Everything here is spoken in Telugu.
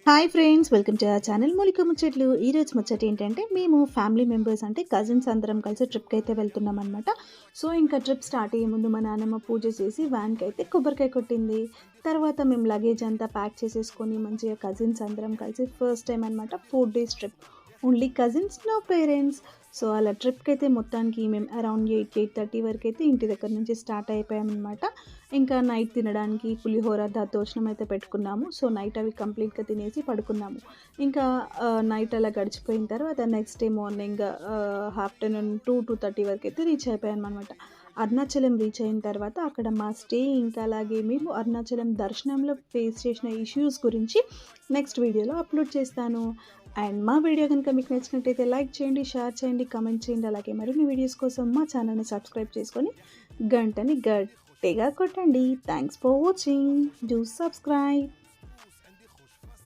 Hi friends, welcome to our channel మూలిక ముచ్చట్లు. ఈరోజు ముచ్చట ఏంటంటే మేము ఫ్యామిలీ మెంబర్స్ అంటే కజిన్స్ అందరం కలిసి ట్రిప్కి అయితే వెళ్తున్నాం అనమాట. సో ఇంకా ట్రిప్ స్టార్ట్ అయ్యే ముందు మా నాన్నమ్మ పూజ చేసి వ్యాన్కి అయితే కొబ్బరికాయ కొట్టింది. తర్వాత మేము లగేజ్ అంతా ప్యాక్ చేసేసుకొని మంచిగా కజిన్స్ అందరం కలిసి ఫస్ట్ టైం అనమాట 4 days trip. Only cousins, no parents. So అలా ట్రిప్కి అయితే మొత్తానికి మేము అరౌండ్ 8-8:30 వరకు అయితే ఇంటి దగ్గర నుంచి స్టార్ట్ అయిపోయామన్నమాట. ఇంకా నైట్ తినడానికి పులిహోర దద్దోజనం అయితే పెట్టుకున్నాము. సో నైట్ అవి కంప్లీట్గా తినేసి పడుకున్నాము. ఇంకా నైట్ అలా గడిచిపోయిన తర్వాత నెక్స్ట్ డే మార్నింగ్ ఆఫ్టర్నూన్ 2-2:30 వరకు అయితే రీచ్ అయిపోయామన్నమాట. అరుణాచలం రీచ్ అయిన తర్వాత అక్కడ మా స్టే, ఇంకా అలాగే మేము అరుణాచలం దర్శనంలో ఫేస్ చేసిన ఇష్యూస్ గురించి నెక్స్ట్ వీడియోలో అప్లోడ్ చేస్తాను. అండ్ మా వీడియో కనుక మీకు నచ్చినట్టయితే లైక్ చేయండి, షేర్ చేయండి, కామెంట్ చేయండి. అలాగే మరిన్ని వీడియోస్ కోసం మా ఛానల్ని సబ్స్క్రైబ్ చేసుకొని గంటని గట్టిగా కొట్టండి. Thanks for watching. Do subscribe.